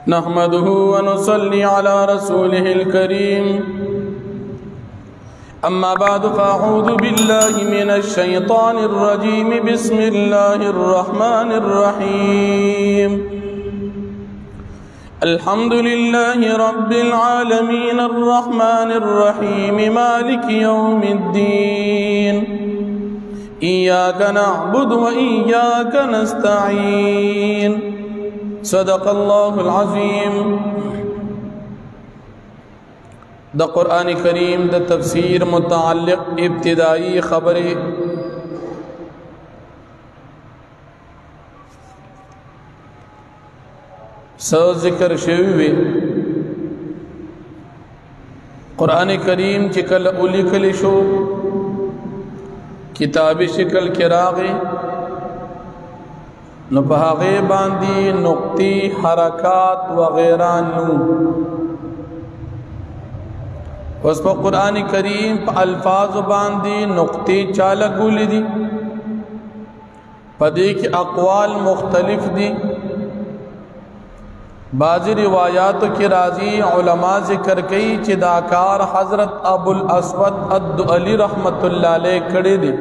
نحمده ونصلي على رسوله الكريم أما بعد فأعوذ بالله من الشيطان الرجيم بسم الله الرحمن الرحيم الحمد لله رب العالمين الرحمن الرحيم مالك يوم الدين إياك نعبد وإياك نستعين صدق الله العظيم دا قرآن کریم دا تفسیر متعلق ابتدائی خبریں سو ذکر شوی قرآن کریم چکل اولی کلی شو کتابی شکل کراغی نو پہاغی باندی نقطی حرکات وغیرہ نو اس پا قرآن کریم پا الفاظ باندی نقطی چالا گولی دی پا دیکھ اقوال مختلف دی بعضی روایاتو کی راضی علماء ذکر کئی چی داکار حضرت ابو الاسود الدؤلی رحمت اللہ علیہ کڑی دی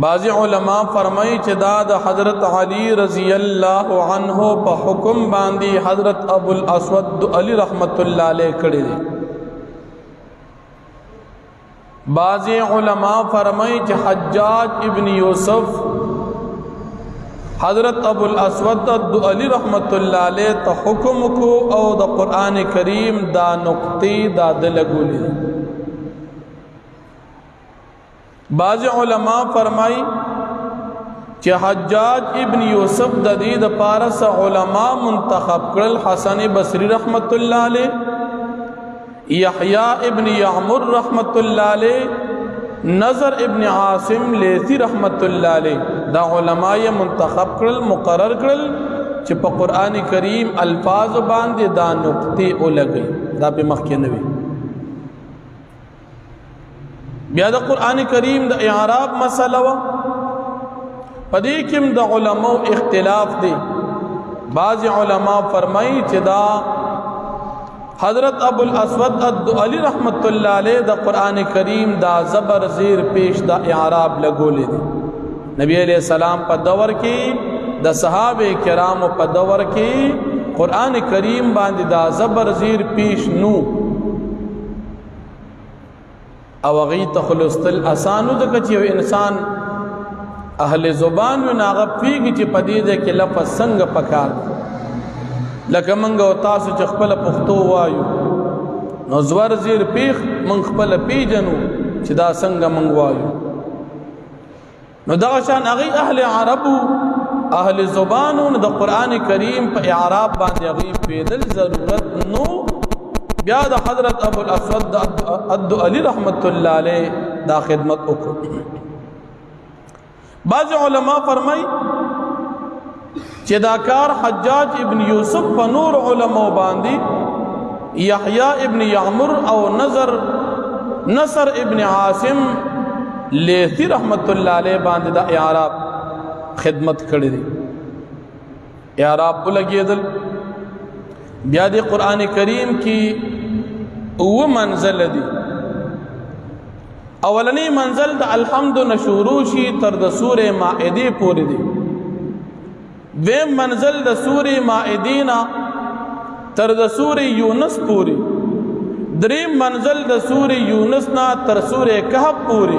بعضی علماء فرمائی چی دا حضرت علی رضی اللہ عنہ پا حکم باندی حضرت ابو الاسود الدؤلی رحمت اللہ علیہ کڑی دی بعضی علماء فرمائی چی حجاج ابن یوسف حضرت ابو الاسود الدؤلی رحمت اللہ علیہ تا حکم کو او دا قرآن کریم دا نقطی دا دلگولی بعض علماء فرمائی کہ حجاج ابن یوسف دا دید پارس علماء منتخب کرل حسن بصری رحمت اللہ علیہ یحییٰ ابن یعمر رحمت اللہ علیہ نظر ابن عاصم لیثی رحمت اللہ علیہ دا علماء منتخب کرل مقرر کرل چی پا قرآن کریم الفاظ باندے دا نقطی اولگئی دا پہ مخی نوی بیا دا قرآن کریم دا اعراب مسئلہ و پا دیکھم دا علماء اختلاف دے بعض علماء فرمائی چی دا حضرت ابو الاسود الدؤلی رحمت اللہ علیہ دا قرآن کریم دا زبر زیر پیش دا اعراب لگولے دے نبی علیہ السلام پا دور کی دا صحابہ کرام پا دور کی قرآن کریم باندی دا زبر زیر پیش نو او غی تخلصتل اسانو دا کچی و انسان اہل زبان و ناغب پیگی چی پدیدے کی لفظ سنگ پکار لکه منگا و تاسو چی خپل پختو وایو نو زور زیر پیخ من خپل پیجنو چی دا سنگ منگ وایو نو دا شان اغی اہل عربو اہل زبانو نو دا قرآن کریم پا اعراب باندی اغی پیدل ضرورت نو بیا دا حضرت ابو الاسود الدؤلی رحمت اللہ علیہ دا خدمت اکر بعض علماء فرمائی چی داکار حجاج ابن یوسف پا نور علماء باندی یحییٰ ابن یعمر او نصر ابن عاصم لیثی رحمت اللہ علیہ باندی دا اعراب خدمت کردی دی اعراب کو لگی دل بیادی قرآن کریم کی او منزل دی اولنی منزل دا الحمد نشوروشی تر دا سور مائدی پوری دی ویم منزل دا سور مائدینا تر دا سور یونس پوری دریم منزل دا سور یونسنا تر سور کہف پوری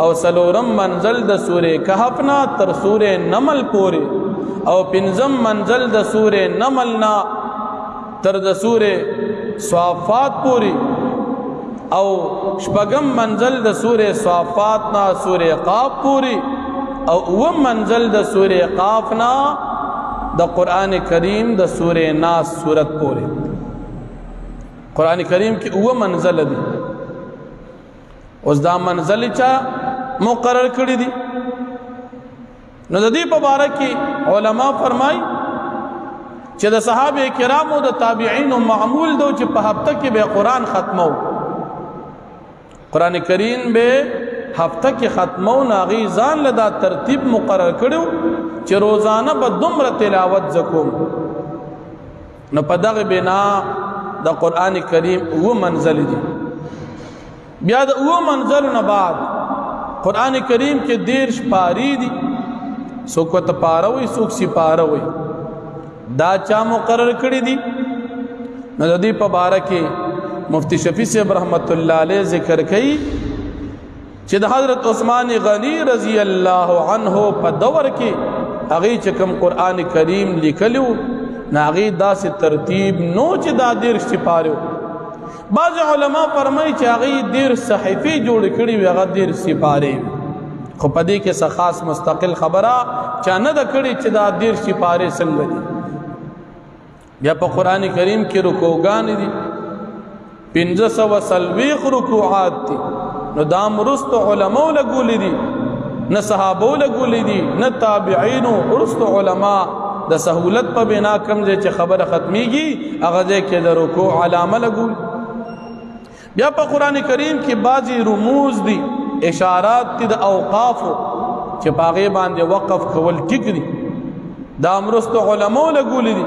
او سلورم منزل دا سور کہفنا تر سور نمل پوری او پنزم منزل دا سور نملنا تر دا سور صافات پوری او شپگم منزل دا سور صافاتنا سور قاف پوری او اوم منزل دا سور قافنا دا قرآن کریم دا سور ناس سورت پوری قرآن کریم کی اوم منزل دی اس دا منزل چا مقرر کری دی نو دا دی پبارک کی علماء فرمائی چې د صحابه کرامو د تابعین معمول دو چې په هفته کې به قرآن ختمو قرآن کریم به هفته کې ختمون هغې ځان له دا ترتیب مقرر کړو چې روزانه به دومره تلاوت زکوم. نو په دغه بنا د قرآن کریم 9 منزل دي. بیا د 9 منزلو نه بعد قرآن کریم کې 13 پاری دي. څوک ورته پاره وایي، څوک سپاره وایي. دا چا مقرر کړي دي؟ نو د دې په باره کې مفتی شفیع صاحب رحمت الله علیه ذکر کوي چې د حضرت عثمان غنی رضی الله عنه په دور کې هغې چې کوم قرآن کریم لیکلو نو هغې داسې ترتیب نو چې دا 13 سپاره و. بعض علما فرمایي چې هغې 13 صحیفې جوړې کړي وي، هغه 13 سپارې وي، خو په دې کې څه خاص مستقل خبره چا نه ده کړې چې دا 13 سپارې څنګه دي. بیا په قرآن کریم کې رکوګانې دي، 540 رکوعات دي. نو دا مرستو علماء لګولې دي، نه صحابو لګولې دي، نه تابعینو. ورستو علما د سهولت په بنا کم ځای چې خبره ختمیږي هغه ځای کې د رکوع علامه لګول. بیا په قرآن کریم کې بعضی رموز دي، اشارات دي د اوقافو چې په هغې باندې وقف کول ټیک دي. دا مرستو علماء لګولې دي.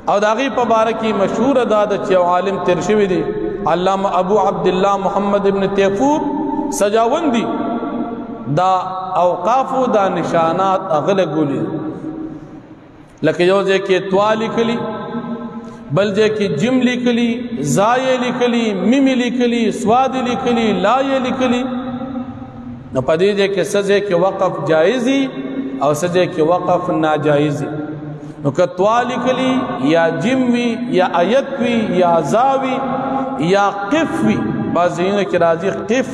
او د هغې په باره کې مشهوره دا ده چې یو عالم تیر شوي دي، علامه ابو عبدالله محمد ابن تیفور سجاوندی، دا اوقافو دا نشانات هغه لګولي، لکه یو ځای کې طوا لیکلي، بل ځای کې جم لیکلي، زای لیکلي، میم لیکلي، سواد لیکلي، لای لیکلي. نو په دې ځای کې څه ځای کې وقف جایز دي او څه ځای کې وقف ناجایز دي. نو که طوا لیکلي یا جم وي یا آیت وي یا زاوي یا قف وي، بعض ځایونه کې راځي قف،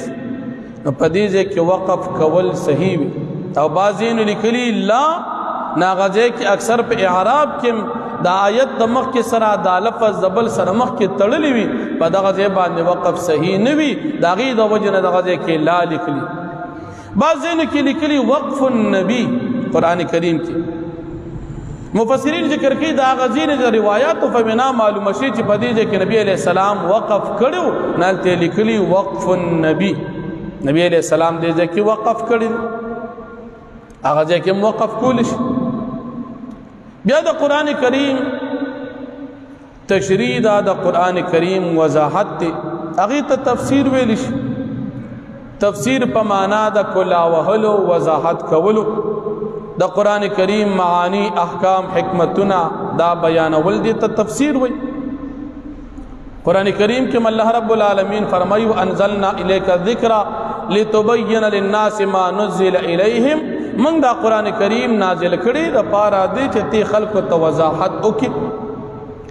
نو په دې ځای کې وقف کول صحیح وي. او بعض ځایونه لیکلي لا، هغه ځای کې اکثر په اعراب کې دا آیت د مخ کې سره دا لفظ د بل سره مخ کې تړلی وي، په دغه ځای باندې وقف صحیح نه وي، د هغې د وجې نه دغه ځای کې لا لیکلي. بعض ځایونه کې لیکلي وقف النبي. قرآن کریم کې مفسرین ذکر کوي دا هغه ځینې د روایاتو په بنا معلومه شي چې په دې ځای کې نبي علیه السلام وقف کړی و، نه هلته لیکلي وقف النبي. نبي علیه السلام دې ځای کې وقف کړی، هغه ځای کې وقف کولی شي. بیا د قرآن کریم تشریح دا د قرآن کریم وضاحت دی، هغې ته تفسیر ویلی شي. تفسیر په معنا د کلا وهلو، وضاحت کولو د قرآن کریم معانی، احکام، حکمتونه دا بیانول دي ته تفسیر وي. قرآن کریم کې الله رب العالمین فرمایي وانزلنا الیک الذکر لتبین للناس ما نزل الیہم. موږ دا قرآن کریم نازل کړي د پاره دی چې تی خلکو ته وضاحت وکړي.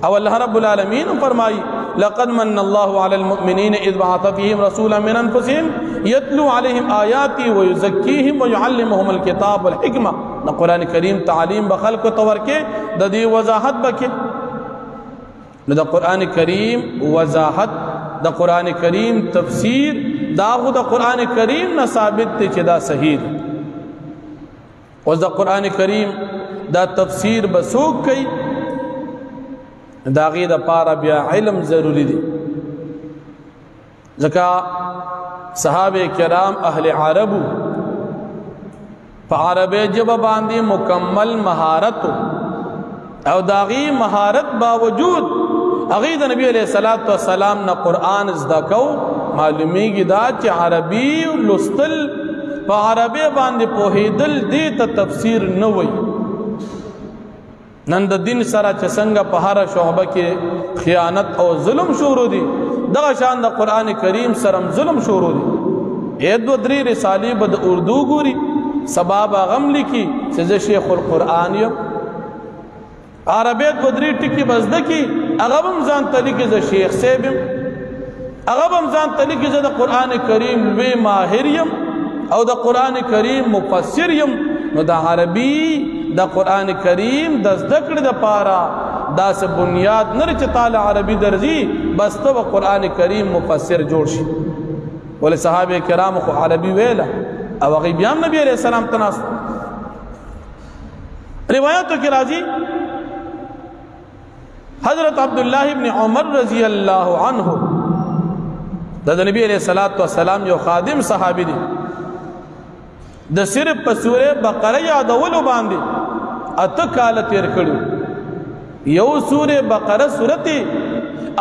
او الله رب العالمین فرمایي لقد من الله على المؤمنين اذ بعث فيهم رسولا من انفسهم يتلو عليهم آياته ويزكيهم ويعلمهم الكتاب والحكمة. دا قرآن کریم تعلیم بخلق تورکے دا دی وضاحت بکے. دا قرآن کریم وضاحت، دا قرآن کریم تفسیر، دا خود دا قرآن کریم نہ ثابت تے چھ دا صحیح. دا قرآن کریم دا تفسیر بسوک کئی، دا غی دا پارا بیا علم ضروری دی. ذکا صحابہ کرام اہل عربو پا عربی جب باندی مکمل مہارت او داغی مہارت باوجود اغی دا نبی علیہ السلام نا قرآن ازدکو معلومی گی دا چی عربی لستل پا عربی باندی پوہیدل دیتا تفسیر نوی. نند دین سره چې څنګه په هر شعبه کې خیانت او ظلم شروع دي، دغه شان د قرآن کریم سره ظلم شروع دي. اې دو درې رسالې به د اردو ګوري، سباب غم لیکي چې زه شیخ القرآن یم. عربیت دو درې ټکي به زده کي، هغه به هم ځان ته لیکي زه شیخ صاحب یم، هغه به هم ځان ته لیکي زه د قرآن کریم لوی ماهر یم او د قرآن کریم مفسر یم. نو د عربي دا قرآن کریم د ذکر د پارا دا سے بنیاد نر چې تعالی عربی درځي بس تو قرآن کریم مفسر جوړ شي. ول صحابه کرام خو عربي ویله او هغه بیا نبی علیہ السلام تناس. روایتو کې راځي حضرت عبداللہ ابن عمر رضی اللہ عنہ د نبی علیہ الصلوۃ والسلام یو خادم صحابي دی د صرف په سوره بقره یادولو باندې اته کال تیر کړو یو سوره بقره سورته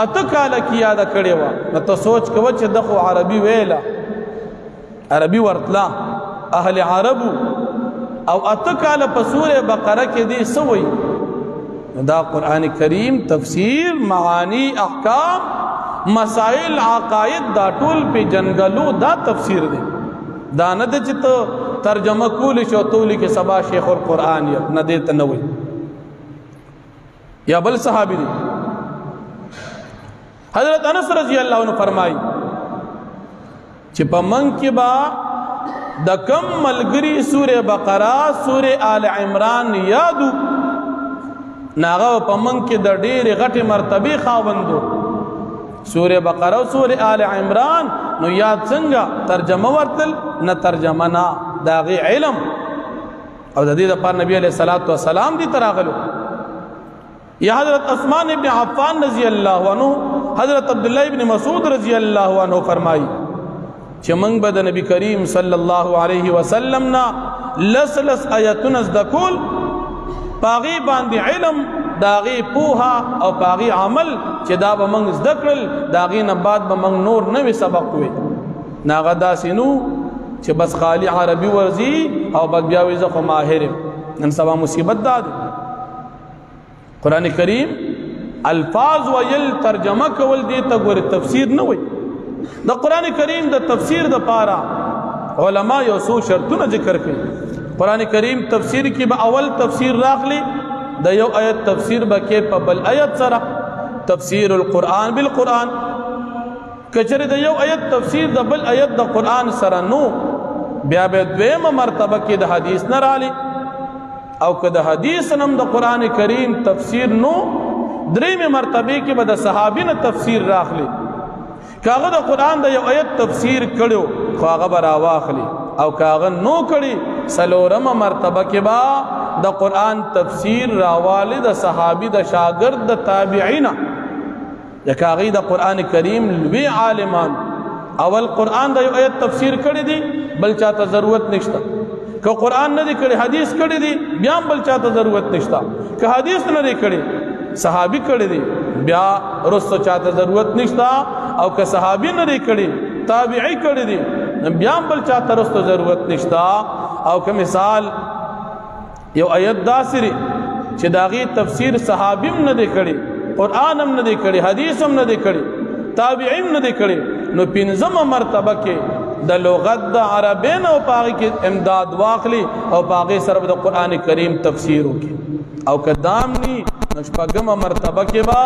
اته کال کی یاد کړي وا نو ته سوچ کوه چې دغه عربي ویلا عربي ورتلا اهل عرب او اته کال په سوره بقره کې دي سوي دا قران کریم تفسیر معانی احکام مسائل عقاید دا ټول په جنگلو دا تفسیر دی دا نه د چې ترجمه کول شو تولی کې سبا شیخ القرآن یا نه دې ته نه وي یا بل صحابي دی حضرت انس رضی الله عنه فرمایي چې په من کې با د کم ملګری سوره بقره سوره آل عمران یادو ناغه په من کې د ډېر غټي مرتبه خاوندو سوره بقره او سوره آل عمران نو یاد څنګه ترجمه ورتل نه ترجمه نه داغي علم او د دې لپاره نبی عليه الصلاه والسلام دي تراغلو یا حضرت عثمان ابن عفان رضی الله عنه حضرت عبد الله ابن مسعود رضی الله عنه فرمایي چې موږ به د نبی کریم صلی الله علیه وسلم نا لسلس آیاتن ذکول پاغي باندې علم داغي پوها او پاغي عمل چې دا به موږ ذکرل داغي نه بعد به موږ نور نوې سبق وي ناغدا سينو چې بس خالی عربي ورزي او بد بیا وي زخه ماهر نن سبا مصیبت داد قران کریم الفاظ ویل ترجمه کول دي ته ګور تفسیر نه وي د قران کریم د تفسیر د پاره علما یو څو شرطونه ذکر کړي قران کریم تفسیر کې به اول تفسیر راخلي د یو آیت تفسیر بکې په بل آیت سره تفسیر القرآن بالقرآن کچره د یو آیت تفسیر د بل آیت د قرآن سره نو بیا به دویمه مرتبه کې د حدیث نه رالی او که د حدیث نم د قرآن کریم تفسیر نو دریمه مرتبه کې به د صحابین تفسیر راخلی کاغه د قرآن د یو آیت تفسیر کړو خو هغه به راواخلی او کاغه نو کړي سلورمه مرتبه کې با د قرآن تفسیر راوالی د صحابی د شاگرد د تابعین یکاغی د قرآن کریم لوی عالمان اول قرآن د یو آیت تفسیر کړي دي بل چاته ضرورت نشته که قرآن نه دی کړي حدیث کړي دي بیا بل چاته ضرورت نشته که حدیث نه دی کړي صحابي کړي دي بیا رسو چاته ضرورت نشته او که صحابي نه دی کړي تابعی کړي دي بیا بل چاته رسو ضرورت نشته او که مثال یو آیت داسری چې داغي تفسیر صحابیم نه دی کړي قرآن هم نه دی کړي حدیث هم نه دی کړي تابعین نه دی کړي نو پنځمه مرتبه کې د لغت د عربین او پاغي کې امداد واخلي او پاغي سره د قران کریم تفسیر وکي او کدام ني نشپګمه مرتبه کې با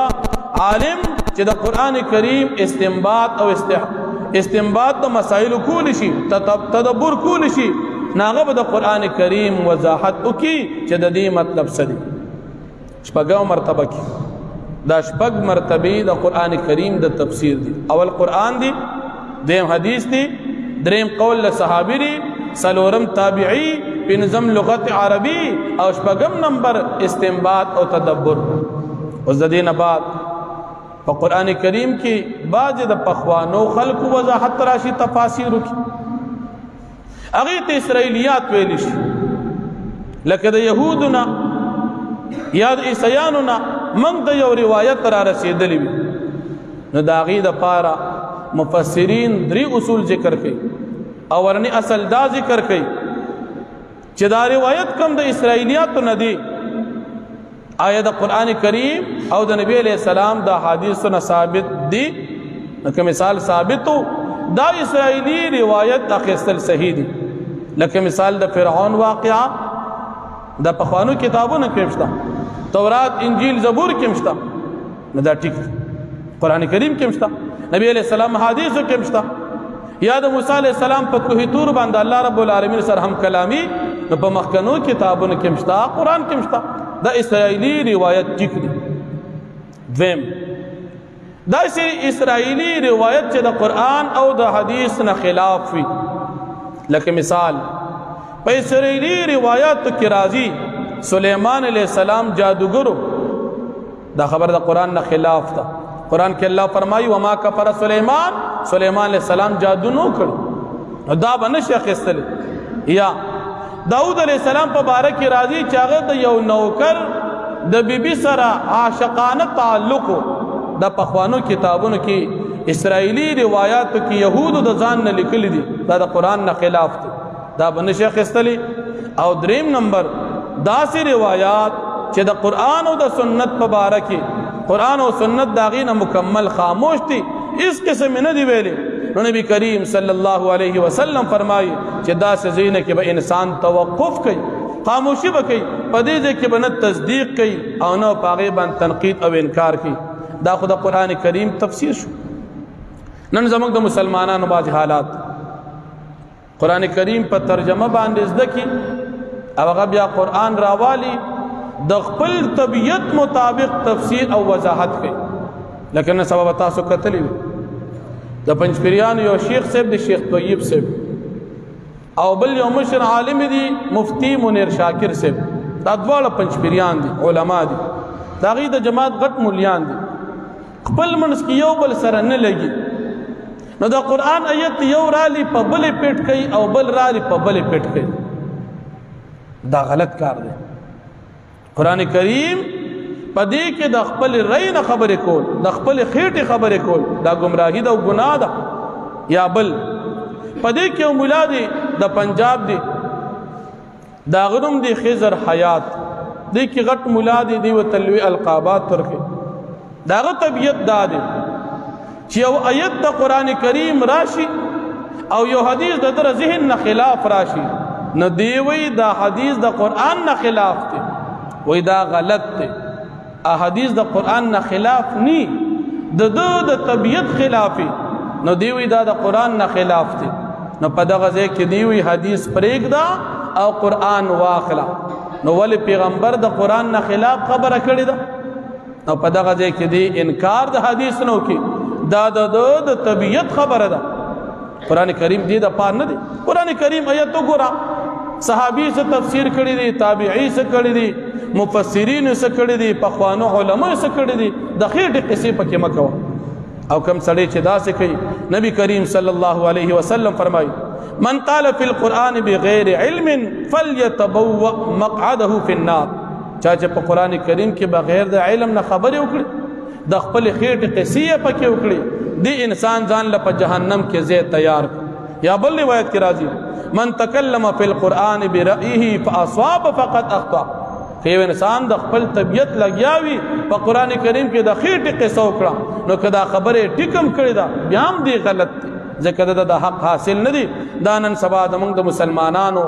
عالم چې د قران کریم استنباط او استنباط د مسائل کول شي تدبر کول شي ناغه به د قران کریم وضاحت وکي چې د دې مطلب څه دی شپږم مرتبه کې دا شپږ مرتبه د قران کریم د تفسیر دي اول قران دی دیم حدیث دی دریم قول له صحابي دی سلورم تابعی پنځم لغت عربی او شپږم نمبر استنباط او تدبر او زدین بعد په قران کریم کې بعض د پخوانو خلق وضاحت راشي تفاسیر وکي اغه ته اسرائیلیات ویل شي لکه د يهودنا یا د عیسایانو من د یو روایت را رسیدلی وي نو دا غي د پاره مفسرین درې اصول ذکر کړي او ورني اصل دا ذکر کړي چې دا روایت کم د اسرائیلیات نه دی آیا د قران کریم او د نبی علیہ السلام د حدیثونو ثابت دي لکه مثال ثابتو دا اسرائیلی روایت اخیستل صحیح دي لکه مثال د فرعون واقعا د پخوانو کتابونو کې شته تورات انجیل زبور کې شته نه دا ټیک قران کریم کې شته نبی علیہ السلام حدیثو کې شته یا د موسی علیہ السلام په کوه تور باندې الله رب العالمین سره هم کلامی نو په مخکنو کتابونو کې شته قران کې شته دا اسرائیلی روایت ټیک دي دویم دا اسرائیلی روایت چې د قرآن او د حدیث نه خلاف وي لکه مثال په اسرائیلی روایت کې راځي سلیمان علیہ السلام جادوګرو دا خبر د قرآن نه خلاف ده قرآن کې الله فرمایي وما کفر سلیمان علیہ السلام جادو نو کړ دا به نشي اخیستلی یا داود علیہ السلام په باره کې راځي چې هغه د یو نوکر د بیبي سره عاشقانه تعلق د پخوانو کتابونو کې اسرائیلی روایاتو کې یهودو د ځان نه لیکلي دي دا د قرآن نه خلاف دي دا به نشي اخیستلی او دریم نمبر داسې روایات چې د قرآن او د سنت په باره کې قرآن او سنت د هغې نه مکمل خاموش دي اس قسم نه دي ویلي نو نبی کریم صلی اللہ علیہ وسلم فرمائی چې دا سزینه کې به انسان توقف کوي خاموشی به کوي په دې ځای کې به نه تصدیق کوي او نه په هغې باندې تنقید او انکار کوي دا خو د قرآن کریم تفسیر شو نن زموږ د مسلمانانو بعض حالات قرآن کریم په ترجمه باندې زده کړي او هغه بیا قرآن راوالي د خپل طبیعت مطابق تفسیر او وضاحت کوي لکه نن سبا به تاسو کتلی د پنځپیریانو یو شیخ صاحب دی شیخ طیب صاحب او بل یو مشر عالم دی مفتی منیر شاکر صاحب دا دواړه پنځپیریان دي علما دي د هغې د جماعت غټ مولیان دي خپل منځ کې یو بل سره نه لګي نو د قرآن آیت یو رالی په بلې پیټ کوي او بل رالی په بلې پیټ کوي دا غلط کار دی قرآن کریم پدې کې د خپل رأی نه خبرې کول د خپل خېټې خبرې کول دا گمراهي ده او ګناه ده یا بل پدې کې یو مولا دی د پنجاب دی دا غنوم دی خضر حیات دې کې غټ مولا دی دی وتلوي القابات ترخه داغه طبیعت دا دی چې یو آیت د قرآن کریم راشي او یو حدیث د در ذهن نه خلاف راشي نه دی وی دا حدیث د قرآن نه خلاف دی وی دا غلط دی احادیث د قرآن نه خلاف نی د طبیعت خلافی نو دیوی دا د قرآن نه خلاف دی نو په دغه ځای کې دیوی حدیث پرېږده او قرآن واخله نو ولې پیغمبر د قرآن نه خلاف خبره کړې ده نو په دغه ځای کې دی انکار د حدیث نو کې دا د طبیعت خبره ده قرآن کریم دی د پار نه دی قرآن کریم آیت وګوره صحابی سے تفسیر کړي دي تابعی سے کړي دي مفسرین سے کړي دي پخوانو علماء سے کړي دي د خېټې قصې پکې مه کوه او کم سړی چې داسې کوي نبی کریم صلی الله علیه وسلم فرمایي من قال فی القرآن بغیر علم فلیتبوأ مقعده فی النار چا چې په قرآن کریم کې بغیر د علم نه خبرې وکړي د خپل خېټې قصې پکې وکړي دی انسان ځان له په جهنم کې ځای تیار یا بل روایت کې راځي من تکلم فی القرآن برأیه فاصاب فقد اخطأ که یو انسان د خپل طبیعت لګیاوي په قرآن کریم کې د خېټې قصه وکړه نو که دا خبرې ټیکم کړې ده بیا هم دی غلط دی ځکه د حق حاصل نه دی دا نن سبا زموږ د مسلمانانو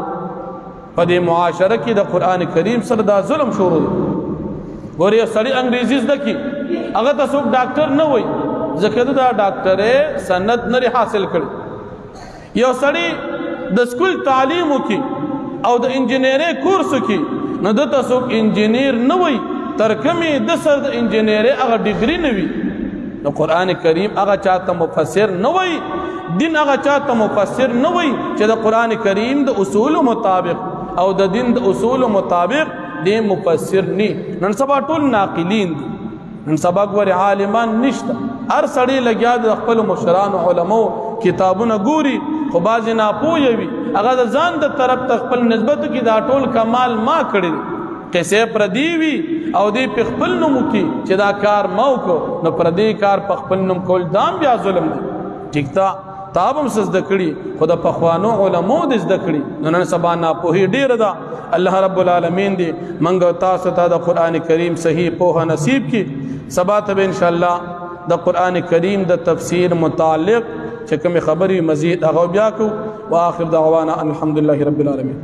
په دې معاشره کې د قرآن کریم سره دا ظلم شروع دی ګورې یو سړی انګریزي زده کړي هغه ته څوک ډاکټر نه وایي ځکه دا ډاکټرې سند نه حاصل کړي یو سړی د سکول تعلیم وکړي او د انجینرۍ کورس وکړي نو دته څوک انجینیر نه وي تر کومې د سر د انجینرۍ هغه ډیګري نه وي نو قرآن کریم هغه چاته مفسر نه وي دین هغه چاته مفسر نه وي چې د قرآن کریم د اصول مطابق او د دین د اصول مطابق دی مفسر نی نن سبا ټول ناقلین دي نن سبا ګورې عالمان نشته هر سړی لګیا د خپل مشرانو علماو کتابونه ګوري خو بعضې ناپوهه وي هغه د ځان د طرف ته خپل نسبتو کې دا ټول کمال ما کړی قصې پردي وي او دی په خپل نوم وکړي چې دا کار ما وکړو نو پردي کار په خپل نوم کول دام بیا ظلم دی ټیک ته تاب هم زده کړي خو د پخوانو علماو د زده کړي نو نن سبا ناپوهي ډېره ده الله رب العالمین دی منګ تاسو ته د قرآن کریم صحیح پوهه نصیب کړي سبا ته به انشاءالله د قرآن کریم د تفسیر متعلق چې کومې خبرې مزید هغه بیا کو واخر دعوانا الحمدلله رب العالمین